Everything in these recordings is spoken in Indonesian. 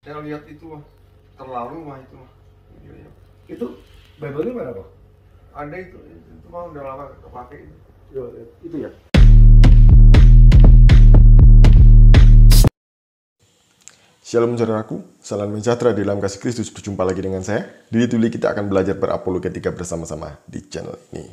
Saya lihat itu mah terlalu mah itu mah. Itu Bible-nya mana kok? Ada itu mah udah lama kepake itu. Itu ya. Shalom saudaraku, salam sejahtera di dalam kasih Kristus. Berjumpa lagi dengan saya. Di Tuli kita akan belajar berapologetika bersama-sama di channel ini.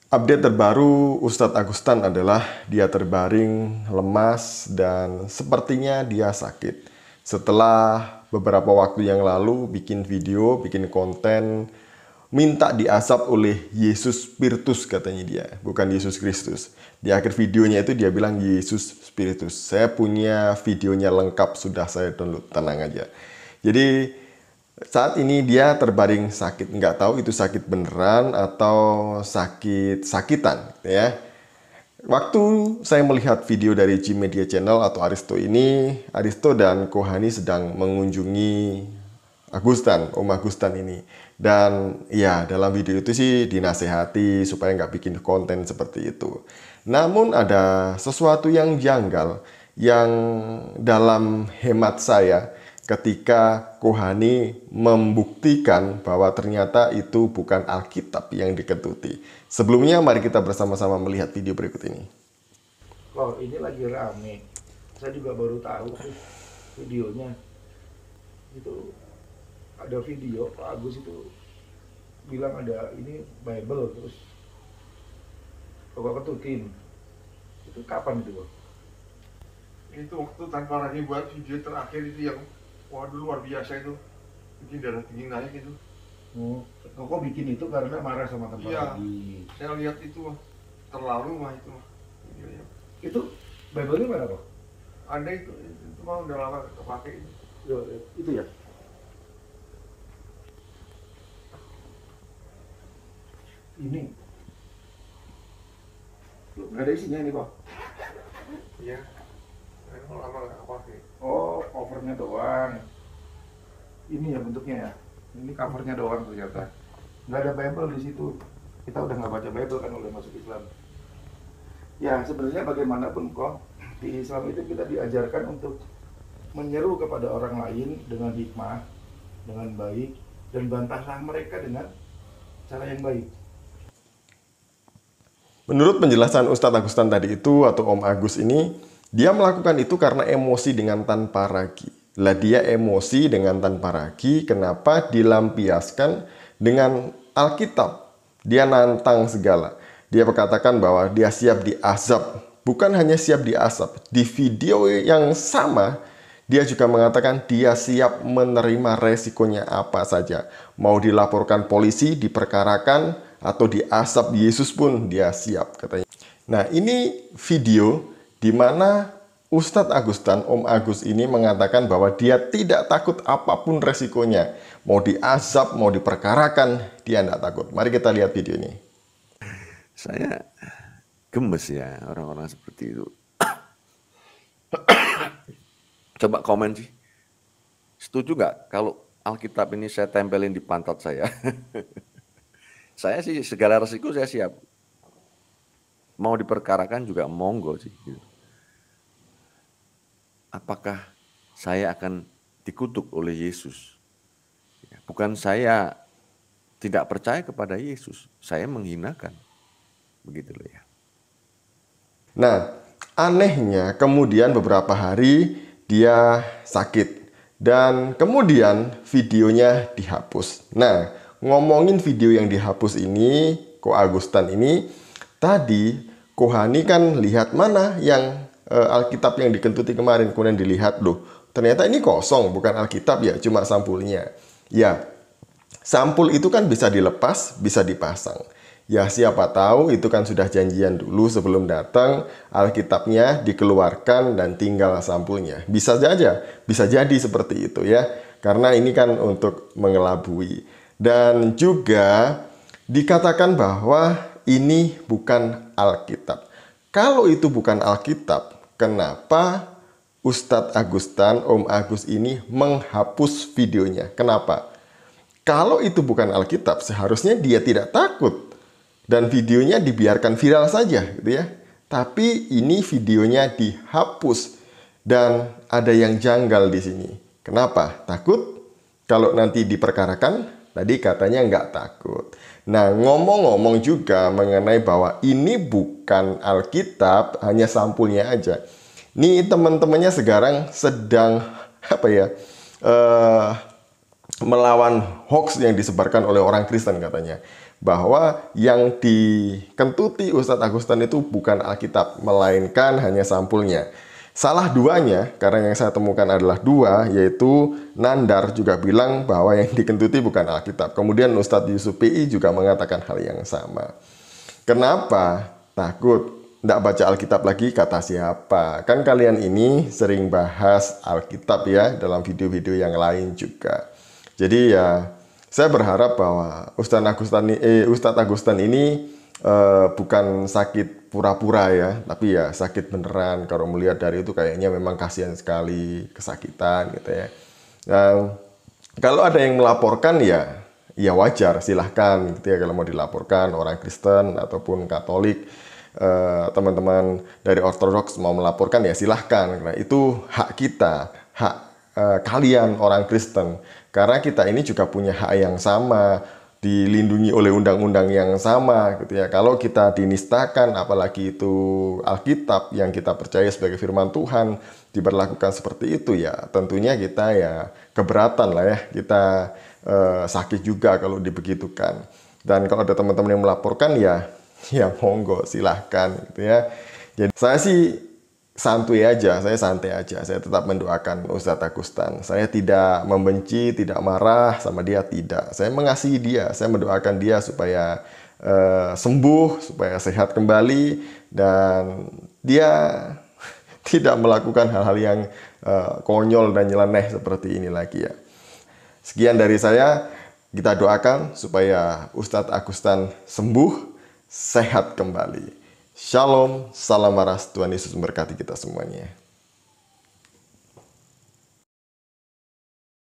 Update terbaru Ustadz Agustan adalah dia terbaring lemas dan sepertinya dia sakit. Setelah beberapa waktu yang lalu bikin video, bikin konten, minta diazab oleh Yesus Spiritus katanya dia, bukan Yesus Kristus. Di akhir videonya itu dia bilang Yesus Spiritus. Saya punya videonya lengkap, sudah saya download, tenang aja. Jadi saat ini dia terbaring sakit, nggak tahu itu sakit beneran atau sakit-sakitan ya. Waktu saya melihat video dari G Media Channel atau Aristo ini, Aristo dan Kohani sedang mengunjungi Agustan, Om Agustan ini. Dan ya dalam video itu sih dinasehati supaya nggak bikin konten seperti itu. Namun ada sesuatu yang janggal yang dalam hemat saya ketika Kohani membuktikan bahwa ternyata itu bukan Alkitab yang diketuti. Sebelumnya mari kita bersama-sama melihat video berikut ini. Oh, ini lagi rame. Saya juga baru tahu sih videonya. Itu ada video Pak Agus itu bilang ada ini Bible, terus Bapak ketutin. Itu kapan itu, Pak? Itu waktu tanpa lagi buat video terakhir itu yang waduh luar biasa itu, bikin darah tinggi naik itu. Kok bikin itu karena marah sama teman Iya, lagi. saya lihat itu mah terlalu mah itu mah. Itu Bible-nya mana kok? Ada itu mah udah lama kepake itu. Itu ya. Ini loh, nggak ada isinya ini, Pak. Iya, ini mah lama nggak kepake. Oh, covernya doang. Ini ya bentuknya ya. Ini covernya doang ternyata. Nggak ada Bible di situ. Kita udah nggak baca Bible kan udah masuk Islam. Ya sebenarnya bagaimanapun kok di Islam itu kita diajarkan untuk menyeru kepada orang lain dengan hikmah, dengan baik, dan bantahlah mereka dengan cara yang baik. Menurut penjelasan Ustadz Agustan tadi itu atau Om Agus ini, dia melakukan itu karena emosi dengan tanpa ragi. Lah dia emosi dengan tanpa ragi, kenapa dilampiaskan dengan Alkitab? Dia nantang segala. Dia berkatakan bahwa dia siap diazab. Bukan hanya siap diazab, di video yang sama, dia juga mengatakan dia siap menerima resikonya apa saja. Mau dilaporkan polisi, diperkarakan, atau diazab Yesus pun dia siap katanya. Nah ini video di mana Ustadz Agustan, Om Agus ini mengatakan bahwa dia tidak takut apapun resikonya. Mau diazab, mau diperkarakan, dia tidak takut. Mari kita lihat video ini. Saya gemes ya orang-orang seperti itu. Coba komen sih. Setuju nggak kalau Alkitab ini saya tempelin di pantat saya? Saya sih segala resiko saya siap. Mau diperkarakan juga monggo sih. Gitu. Apakah saya akan dikutuk oleh Yesus? Bukan saya tidak percaya kepada Yesus, saya menghinakan. Begitu loh ya. Nah, anehnya kemudian beberapa hari dia sakit. Dan kemudian videonya dihapus. Nah, ngomongin video yang dihapus ini, Ko Agustan ini, tadi Kohani kan lihat mana yang Alkitab yang dikentuti kemarin, kemudian dilihat loh, ternyata ini kosong, bukan Alkitab ya, cuma sampulnya. Ya, sampul itu kan bisa dilepas, bisa dipasang. Ya siapa tahu itu kan sudah janjian dulu sebelum datang, Alkitabnya dikeluarkan dan tinggal sampulnya. Bisa jadi seperti itu ya, karena ini kan untuk mengelabui. Dan juga dikatakan bahwa ini bukan Alkitab. Kalau itu bukan Alkitab, kenapa Ustadz Agustan, Om Agus ini menghapus videonya? Kenapa? Kalau itu bukan Alkitab, seharusnya dia tidak takut. Dan videonya dibiarkan viral saja, gitu ya. Tapi ini videonya dihapus. Dan ada yang janggal di sini. Kenapa? Takut? Kalau nanti diperkarakan, tadi katanya nggak takut. Nah, ngomong-ngomong juga mengenai bahwa ini bukan Alkitab, hanya sampulnya aja. Ini teman-temannya sekarang sedang melawan hoax yang disebarkan oleh orang Kristen katanya. Bahwa yang dikentuti Ustadz Agustan itu bukan Alkitab, melainkan hanya sampulnya. Salah duanya, karena yang saya temukan adalah dua, yaitu Nandar juga bilang bahwa yang dikentuti bukan Alkitab. Kemudian Ustadz Yusuf PI juga mengatakan hal yang sama. Kenapa? Takut. Nggak baca Alkitab lagi, kata siapa? Kan kalian ini sering bahas Alkitab ya, dalam video-video yang lain juga. Jadi ya, saya berharap bahwa Ustadz Agustan ini bukan sakit pura-pura ya, tapi ya sakit beneran. Kalau melihat dari itu kayaknya memang kasihan sekali, kesakitan gitu ya. Nah, kalau ada yang melaporkan ya wajar, silahkan gitu ya. Kalau mau dilaporkan orang Kristen ataupun Katolik, teman-teman dari Ortodoks mau melaporkan ya silahkan. Nah, itu hak kita, hak kalian orang Kristen. Karena kita ini juga punya hak yang sama, dilindungi oleh undang-undang yang sama gitu ya. Kalau kita dinistakan, apalagi itu Alkitab yang kita percaya sebagai firman Tuhan diberlakukan seperti itu ya, tentunya kita ya keberatan lah ya, kita sakit juga kalau dibegitukan. Dan kalau ada teman-teman yang melaporkan ya monggo silahkan gitu ya. Jadi saya sih santai aja, saya santai aja. Saya tetap mendoakan Ustadz Agustan. Saya tidak membenci, tidak marah sama dia, tidak. Saya mengasihi dia, saya mendoakan dia supaya sembuh, supaya sehat kembali, dan dia tidak melakukan hal-hal yang konyol dan nyeleneh seperti ini lagi ya. Sekian dari saya, kita doakan supaya Ustadz Agustan sembuh, sehat kembali. Shalom, salam waras, Tuhan Yesus memberkati kita semuanya.